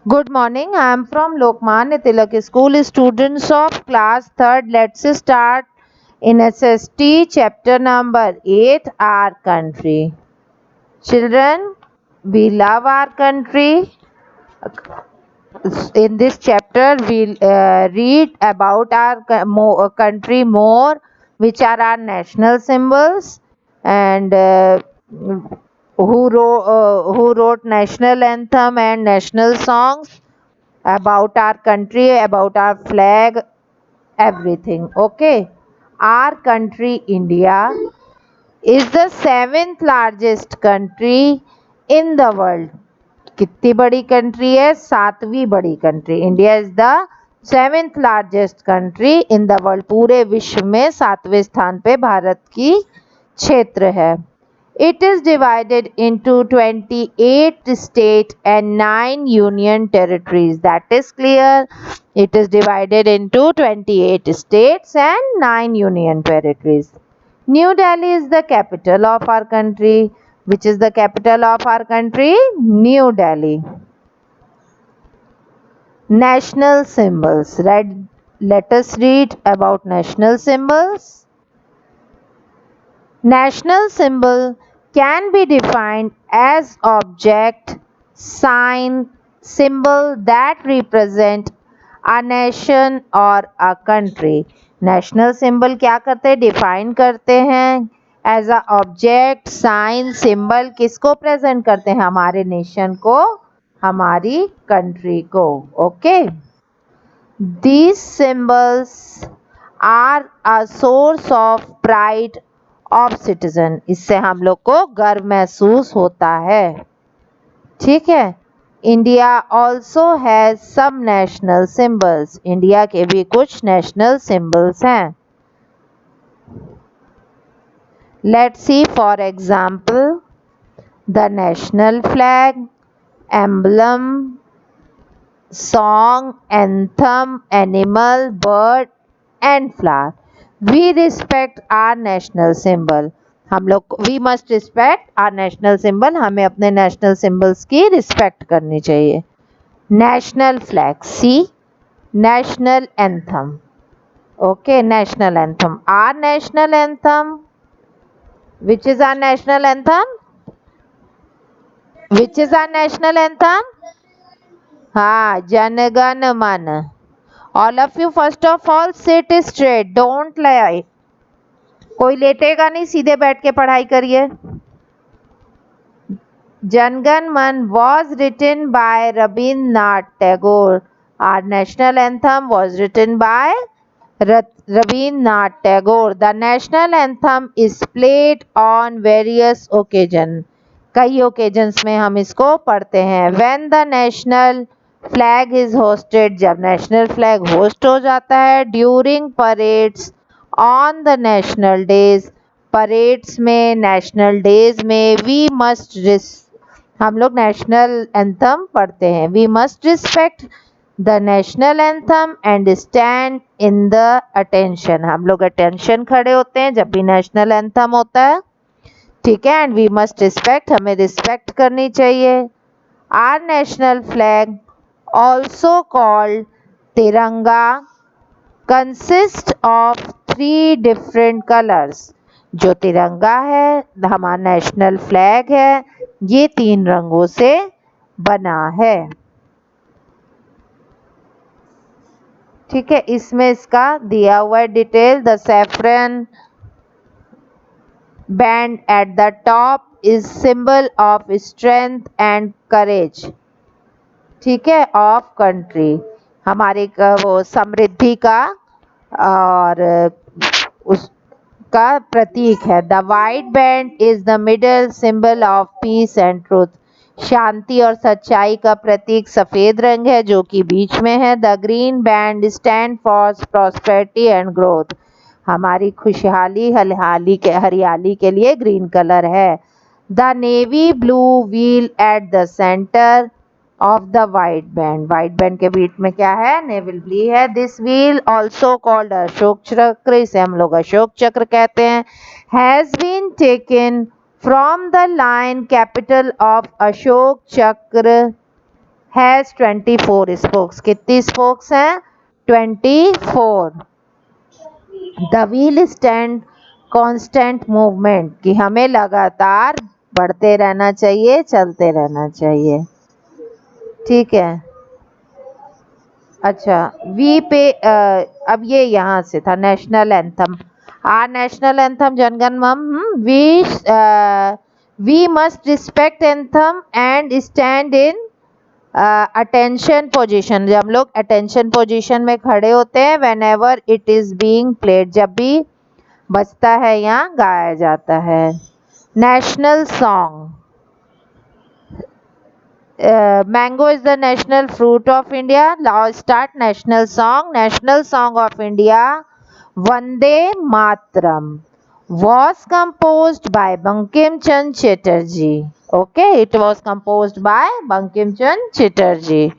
Good morning. I am from Lokmanya Tilak School. Students of class 3rd. Let's start in SST chapter number 8, Our Country. Children, we love our country. In this chapter, we'll read about our country more, which are our national symbols, and who wrote national anthem and national songs, about our country, about our flag, everything. Okay. Our country, India, is the seventh largest country in the world. कितनी बड़ी country है? सातवीं बड़ी country. India is the seventh largest country in the world. पूरे विश्व में सातवें स्थान पे भारत की क्षेत्र है. It is divided into 28 states and 9 union territories. That is clear. It is divided into 28 states and 9 union territories. New Delhi is the capital of our country. Which is the capital of our country? New Delhi. National symbols. Let us read about national symbols. National symbol can be defined as object, sign, symbol that represent a nation or a country. National symbol क्या करते हैं? Define करते हैं as a object, sign, symbol. किसको present करते हैं? हमारे nation को, हमारी कंट्री को. Okay. These symbols are a source of pride of citizen. इससे हम लोग को गर्व महसूस होता है. ठीक है. India also has some national symbols. India के भी कुछ नेशनल सिंबल्स हैं. Let's see for example the national flag, emblem, song, anthem, animal, bird and flower. We respect our national symbol. हम लोग we must respect our national symbol. हमें अपने national symbols की respect करनी चाहिए. National flag. See. National anthem. Okay. National anthem. Our national anthem. Which is our national anthem? Which is our national anthem? हाँ, Jana Gana Mana. All of you first of all sit straight, don't lie. कोई लेटेगा नहीं, सीधे बैठ के पढ़ाई करिए. जनगण मन was written by Rabindranath Tagore. Our national anthem was written by Rabindranath Tagore. The national anthem is played on various occasions. कई occasions में हम इसको पढ़ते हैं. When the national flag is hosted, जब national flag host हो जाता है. During parades on the national days, parades में, नेशनल डेज में, वी मस्ट हम लोग नेशनल एंथम पढ़ते हैं. We must respect the national anthem and stand in the attention. हम लोग अटेंशन खड़े होते हैं जब भी नेशनल एंथम होता है. ठीक है. एंड वी मस्ट रिस्पेक्ट, हमें रिस्पेक्ट करनी चाहिए. Our national flag also called Tiranga consist of 3 different colours. जो तिरंगा है, हमारा नेशनल फ्लैग है, ये 3 रंगों से बना है. ठीक है. इसमें इसका दिया हुआ है detail. The saffron band at the top is symbol of strength and courage. ठीक है. ऑफ कंट्री, हमारे वो समृद्धि का और उसका प्रतीक है. The white band is the middle symbol of peace and truth. शांति और सच्चाई का प्रतीक सफेद रंग है जो कि बीच में है. The green band stand for prosperity and growth. हमारी खुशहाली, हरियाली के लिए ग्रीन कलर है. The navy blue wheel at the centre of the white band. White band के बीच में क्या है? नेवल ब्लू है. This wheel also called Ashoka Chakra. इसे हम लोग अशोक चक्र कहते हैं. Has been taken from the lion capital of Ashoka Chakra has 24 spokes. कितनी स्पोक्स हैं? 24। The wheel stand constant movement, कि हमें लगातार बढ़ते रहना चाहिए, चलते रहना चाहिए। ठीक है। अच्छा, वी पे अब ये यहाँ से था national anthem. Our national anthem Jana Gana Mana. We must respect anthem and stand in attention position. जब हम लोग अटेंशन पोजीशन में खड़े होते हैं, whenever it is being played, जब भी बजता है या गाया जाता है। National song. Mango is the national fruit of India. Now start national song. National song of India, Vande Matram, was composed by Bankim Chand Chatterjee. Okay, it was composed by Bankim Chand Chatterjee.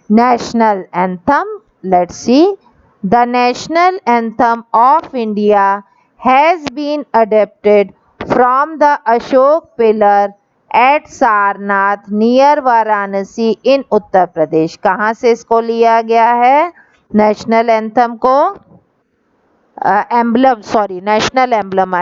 National anthem. Let's see. The national anthem of India has been adapted from the Ashok Pillar at Sarnath near Varanasi in Uttar Pradesh. कहाँ से इसको लिया गया है national anthem को? Emblem, sorry, national emblem.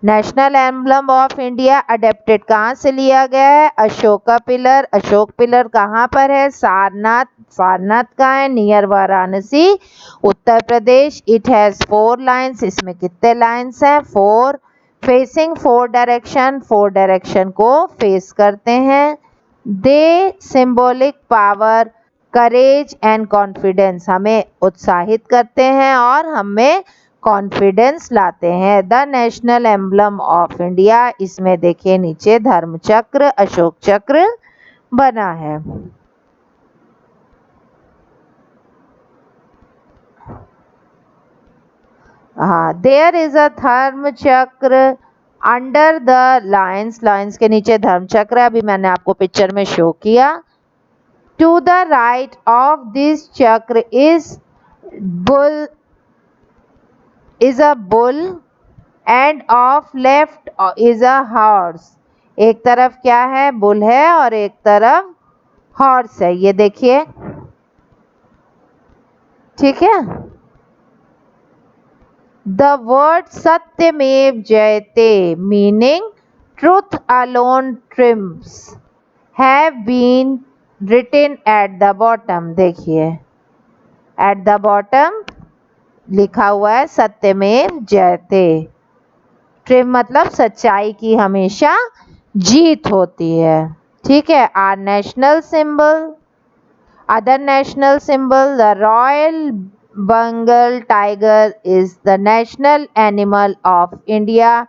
National emblem of India adapted कहाँ से लिया गया है? अशोका पिलर। अशोक पिलर कहाँ पर है? सारनाथ। सारनाथ कहाँ है? Near Varanasi, Uttar Pradesh. It has 4 lions. इसमें कितने लाइन्स हैं? 4। फेसिंग 4 डायरेक्शन, 4 डायरेक्शन को फेस करते हैं। They symbolic power, courage and confidence, हमें उत्साहित करते हैं और हमें कॉन्फिडेंस लाते हैं। The national emblem of India, इसमें देखिए नीचे धर्म चक्र, अशोक चक्र बना है। हाँ, देयर इज अ धर्म चक्र अंडर द लाइन्स। लाइन्स के नीचे धर्म चक्र है, अभी मैंने आपको पिक्चर में शो किया। To the right of this chakra is a bull and of left is a horse। एक तरफ क्या है? बुल है और एक तरफ हॉर्स है। ये देखिए, ठीक है। The word Satyameva Jayate meaning truth alone triumphs have been written at the bottom. देखिए एट द बॉटम लिखा हुआ है सत्यमेव जयते। ट्रिम मतलब सच्चाई की हमेशा जीत होती है। ठीक है। Our national symbol, other national symbol, the royal Bengal tiger is the national animal of India.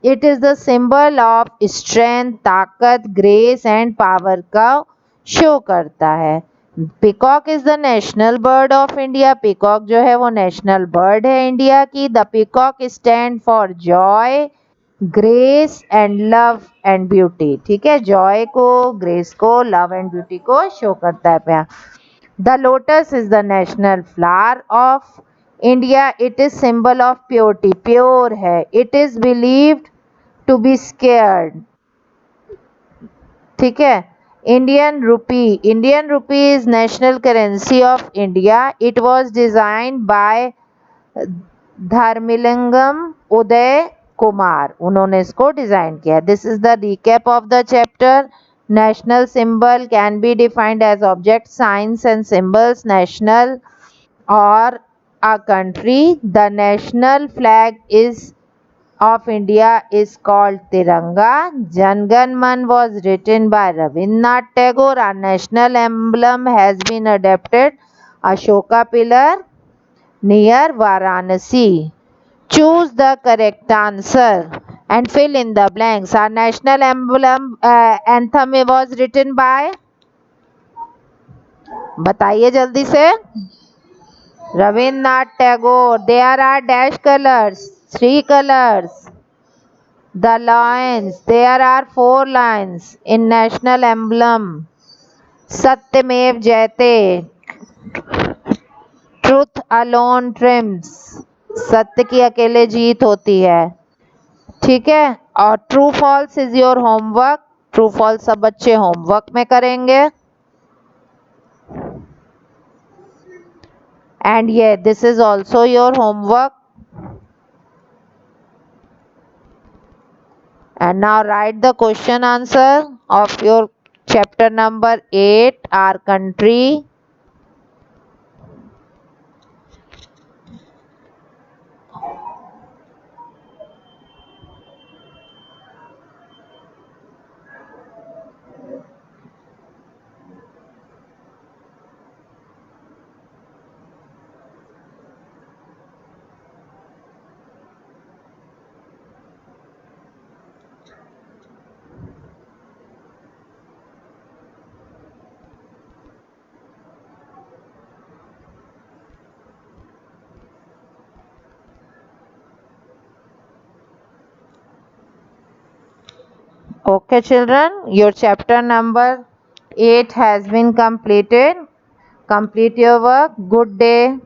It is the symbol of strength, ताकत, ग्रेस एंड पावर का शो करता है। Peacock is the national bird of India. Peacock जो है वो national bird है India की। The peacock stand for joy, grace and love and beauty. ठीक है, जॉय को, ग्रेस को, लव एंड ब्यूटी को शो करता है प्यार। The lotus is the national flower of India. It is symbol of purity, pure है। It is believed to be sacred. ठीक है। Indian rupee, Indian rupee is national currency of India. It was designed by Dharmalingam Uday Kumar, उन्होंने इसको design किया। This is the recap of the chapter. National symbol can be defined as object, signs and symbols national और a country. The national flag is of India is called Tiranga. Jan Gan Man was written by Rabindranath Tagore. Our national emblem has been adapted Ashoka Pillar near Varanasi. Choose the correct answer and fill in the blanks. Our national emblem anthem was written by, बताइए जल्दी से, Rabindranath Tagore. There are dash colors, 3 colors. The lines, there are 4 lines in national emblem. Satyamev Jayate, truth alone triumphs. सत्य की अकेले जीत होती है। ठीक है। और true false is your homework. True false सब बच्चे होमवर्क में करेंगे। And yeah, this is also your homework. And now write the question answer of your chapter number 8, Our Country. Okay, children, your chapter number 8 has been completed. Complete your work. Good day.